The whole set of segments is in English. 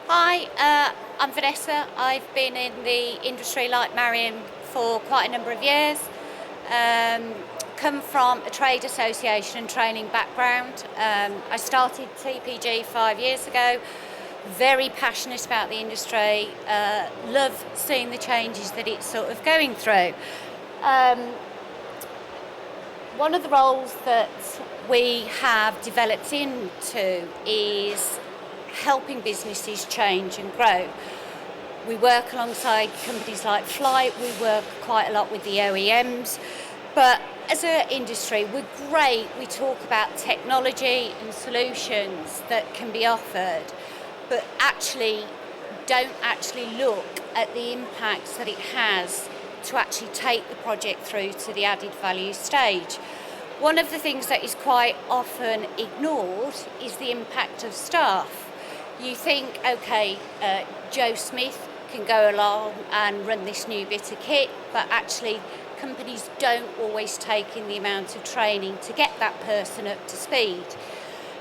Hi, I'm Vanessa. I've been in the industry like Marion for quite a number of years. Come from a trade association and training background. I started TPG 5 years ago. Very passionate about the industry. Love seeing the changes that it's sort of going through. One of the roles that we have developed into is helping businesses change and grow. We work alongside companies like Flight, we work quite a lot with the OEMs, but as an industry we're great, we talk about technology and solutions that can be offered, but actually don't actually look at the impacts that it has to actually take the project through to the added value stage. One of the things that is quite often ignored is the impact of staff. You think, okay, Joe Smith can go along and run this new bit of kit, but actually companies don't always take in the amount of training to get that person up to speed.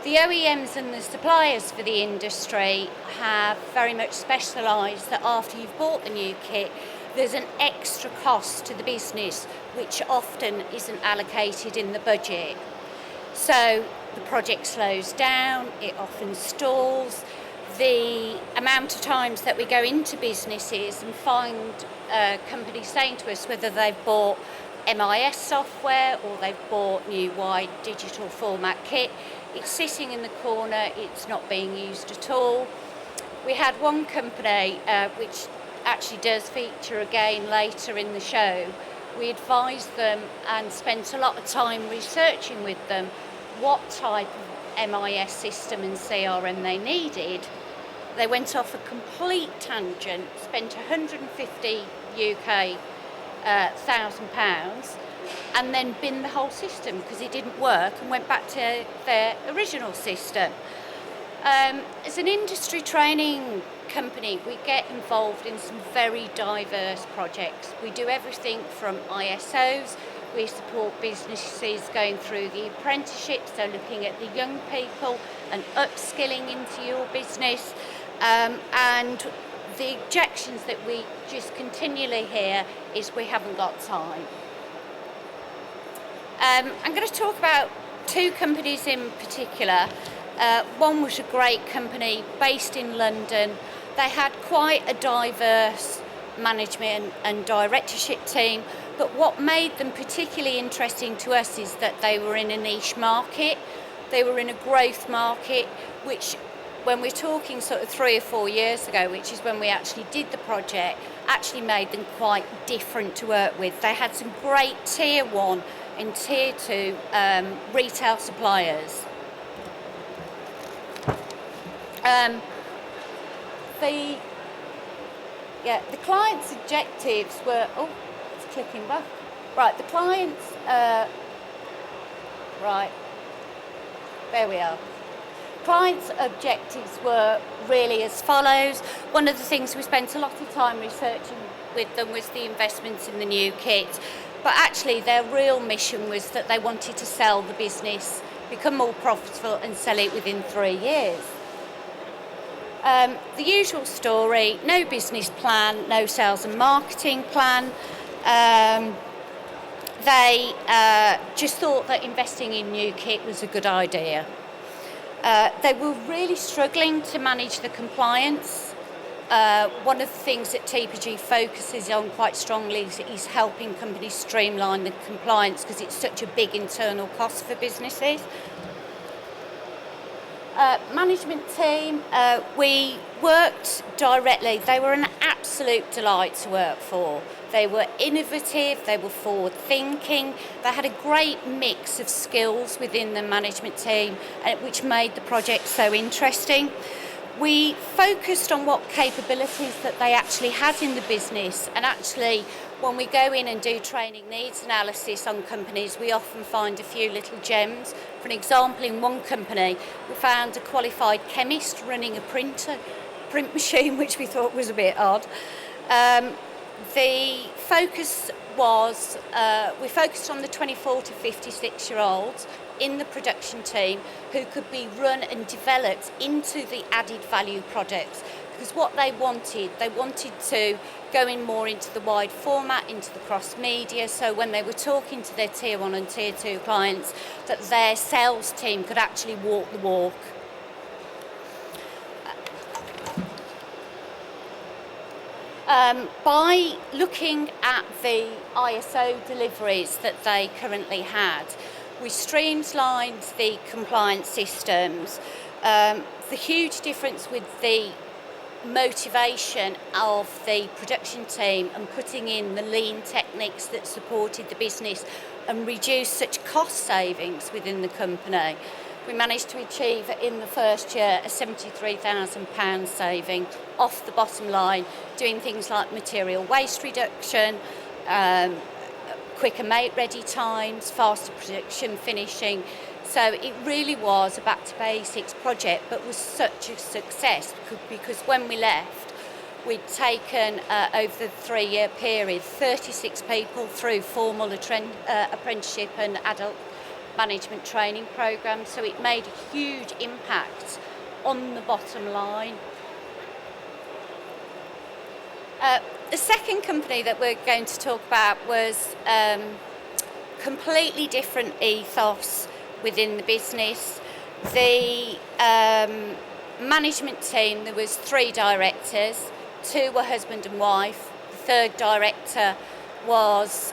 The OEMs and the suppliers for the industry have very much specialised that after you've bought the new kit, there's an extra cost to the business which often isn't allocated in the budget. So the project slows down, it often stalls. The amount of times that we go into businesses and find companies saying to us whether they've bought MIS software or they've bought new wide digital format kit, it's sitting in the corner, it's not being used at all. We had one company which actually does feature again later in the show. We advised them and spent a lot of time researching with them what type of MIS system and CRM they needed. They went off a complete tangent, spent 150 UK £1,000, and then binned the whole system because it didn't work and went back to their original system. As an industry training company, we get involved in some very diverse projects. We do everything from ISOs. We support businesses going through the apprenticeship, so looking at the young people and upskilling into your business. And the objections that we just continually hear is we haven't got time. I'm going to talk about two companies in particular. One was a great company based in London. They had quite a diverse management and directorship team, but what made them particularly interesting to us is that they were in a niche market. They were in a growth market, which when we're talking sort of 3 or 4 years ago, which is when we actually did the project, actually made them quite different to work with. They had some great tier 1 and tier 2 retail suppliers. The client's objectives were, it's clicking back. Right, the client's, right, there we are. Clients' objectives were really as follows. One of the things we spent a lot of time researching with them was the investments in the new kit, but actually their real mission was that they wanted to sell the business, become more profitable and sell it within 3 years. The usual story, no business plan, no sales and marketing plan. They just thought that investing in new kit was a good idea. They were really struggling to manage the compliance. One of the things that TPG focuses on quite strongly is helping companies streamline the compliance because it's such a big internal cost for businesses. Management team, we worked directly. They were an absolute delight to work for. They were innovative, they were forward thinking, they had a great mix of skills within the management team, which made the project so interesting. We focused on what capabilities that they actually had in the business, and actually when we go in and do training needs analysis on companies, we often find a few little gems. For an example, in one company we found a qualified chemist running a print machine, which we thought was a bit odd. The focus was, we focused on the 24 to 56-year-olds in the production team who could be run and developed into the added value projects. because what they wanted to go in more into the wide format, into the cross media, so when they were talking to their tier 1 and tier 2 clients, that their sales team could actually walk the walk. By looking at the ISO deliveries that they currently had, we streamlined the compliance systems. The huge difference with the motivation of the production team and putting in the lean techniques that supported the business and reduced such cost savings within the company. We managed to achieve in the first year a £73,000 saving off the bottom line, doing things like material waste reduction, quicker make-ready times, faster production finishing. So it really was a back-to-basics project, but was such a success because when we left, we'd taken, over the 3-year period, 36 people through formal apprenticeship and adult management training programs, so it made a huge impact on the bottom line. The second company that we're going to talk about was completely different ethos within the business. The management team, there was 3 directors, 2 were husband and wife. The third director was,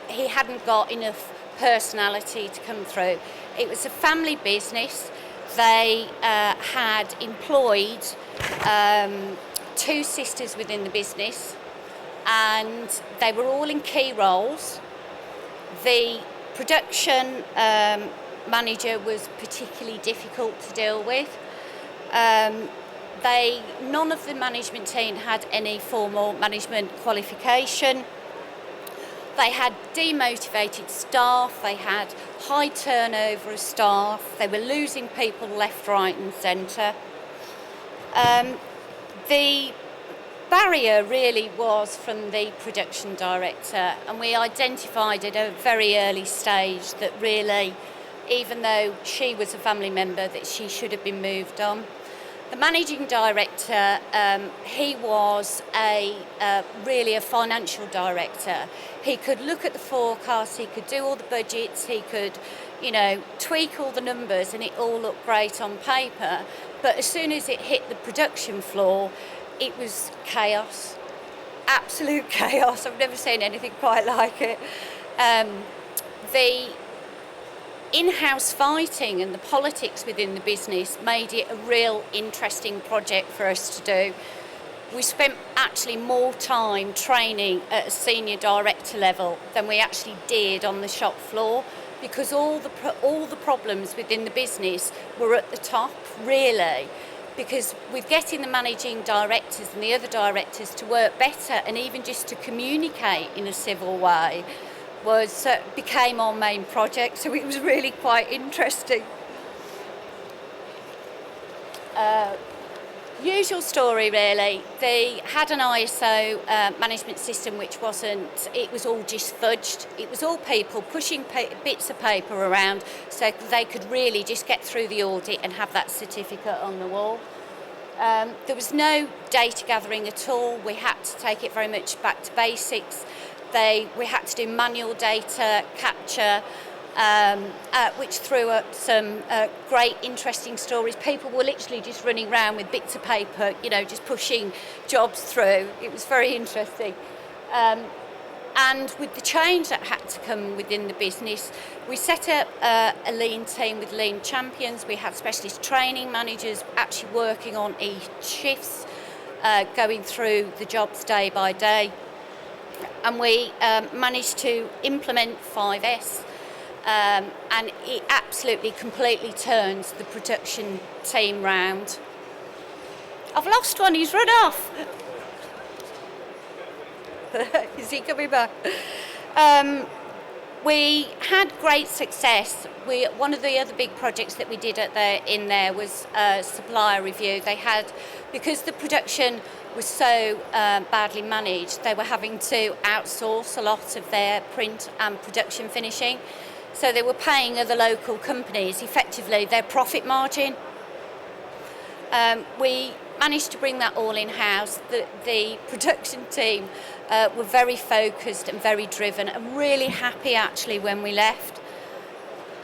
he hadn't got enough personality to come through. It was a family business. They had employed 2 sisters within the business, and they were all in key roles. The production manager was particularly difficult to deal with. None of the management team had any formal management qualification. They had demotivated staff, they had high turnover of staff, they were losing people left, right and centre. The barrier really was from the production director, and we identified at a very early stage that really, even though she was a family member, that she should have been moved on. The managing director, he was really a financial director. He could look at the forecasts, he could do all the budgets, he could, tweak all the numbers, and it all looked great on paper. But as soon as it hit the production floor, it was chaos, absolute chaos. I've never seen anything quite like it. The in-house fighting and the politics within the business made it a real interesting project for us to do. We spent actually more time training at a senior director level than we actually did on the shop floor, because all the problems within the business were at the top, really. Because with getting the managing directors and the other directors to work better and even just to communicate in a civil way became our main project, so it was really quite interesting. Usual story really. They had an ISO management system it was all just fudged. It was all people pushing bits of paper around so they could really just get through the audit and have that certificate on the wall. There was no data gathering at all. We had to take it very much back to basics. We had to do manual data capture, which threw up some great, interesting stories. People were literally just running around with bits of paper, just pushing jobs through. It was very interesting. And with the change that had to come within the business, we set up a lean team with lean champions. We had specialist training managers actually working on each shifts, going through the jobs day by day. And we managed to implement 5S, and it absolutely, completely turns the production team round. I've lost one, he's run off. Is he coming back? We had great success. One of the other big projects that we did in there was supplier review. Because the production was so badly managed, they were having to outsource a lot of their print and production finishing. So they were paying other local companies effectively their profit margin. We managed to bring that all in-house. The production team were very focused and very driven and really happy actually when we left.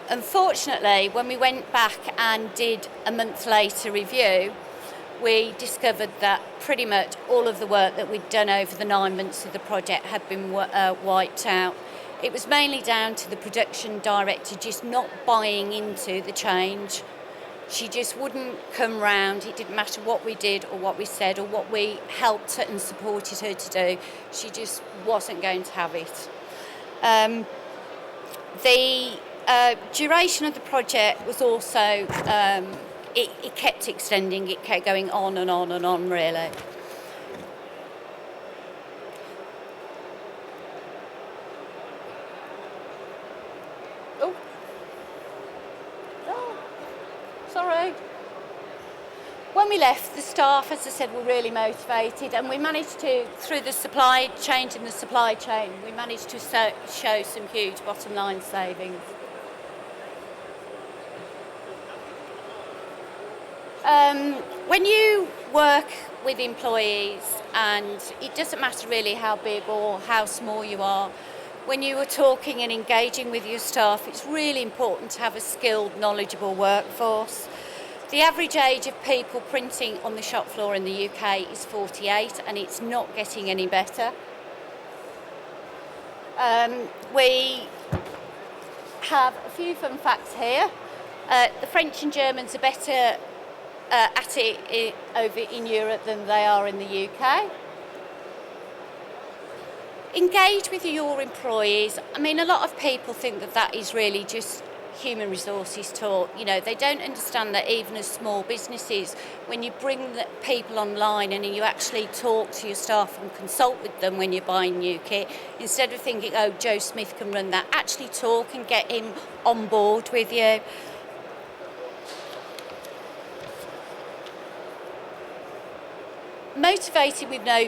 Unfortunately, when we went back and did a month later review, we discovered that pretty much all of the work that we'd done over the 9 months of the project had been wiped out. It was mainly down to the production director just not buying into the change. She just wouldn't come round. It didn't matter what we did or what we said or what we helped her and supported her to do. She just wasn't going to have it. The duration of the project was also, it kept extending, it kept going on and on and on, really. Sorry. When we left, the staff, as I said, were really motivated, and we managed to, through the change in the supply chain, we managed to show some huge bottom line savings. When you work with employees, and it doesn't matter really how big or how small you are, when you are talking and engaging with your staff, it's really important to have a skilled, knowledgeable workforce. The average age of people printing on the shop floor in the UK is 48, and it's not getting any better. We have a few fun facts here. The French and Germans are better at it over in Europe than they are in the UK. Engage with your employees. I mean, a lot of people think that that is really just human resources talk. You know, they don't understand that even as small businesses, when you bring the people online and you actually talk to your staff and consult with them when you're buying new kit, instead of thinking, oh, Joe Smith can run that, actually talk and get him on board with you. Motivated with no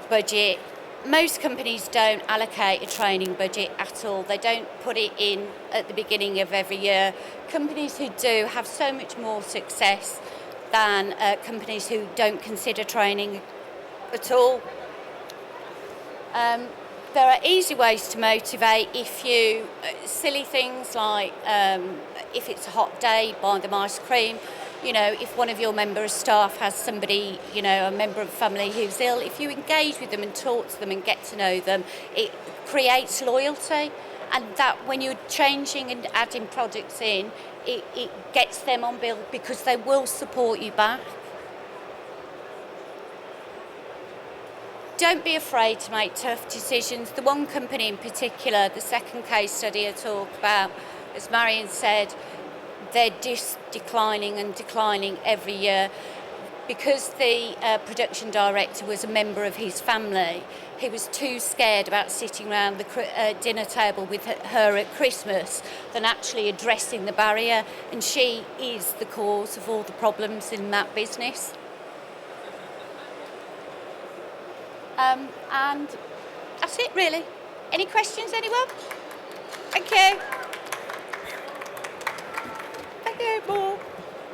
budget. Most companies don't allocate a training budget at all. They don't put it in at the beginning of every year. Companies who do have so much more success than companies who don't consider training at all. There are easy ways to motivate. If you, silly things like if it's a hot day, buy them ice cream. You know, if one of your member of staff has somebody, you know, a member of family who's ill, if you engage with them and talk to them and get to know them, it creates loyalty. And that when you're changing and adding products in, it gets them on board because they will support you back. Don't be afraid to make tough decisions. The one company in particular, the second case study I talked about, as Marion said, they're just declining and declining every year. Because the production director was a member of his family, he was too scared about sitting around the dinner table with her at Christmas than actually addressing the barrier. And she is the cause of all the problems in that business. And that's it, really. Any questions, anyone? Thank you. Thank you, Paul.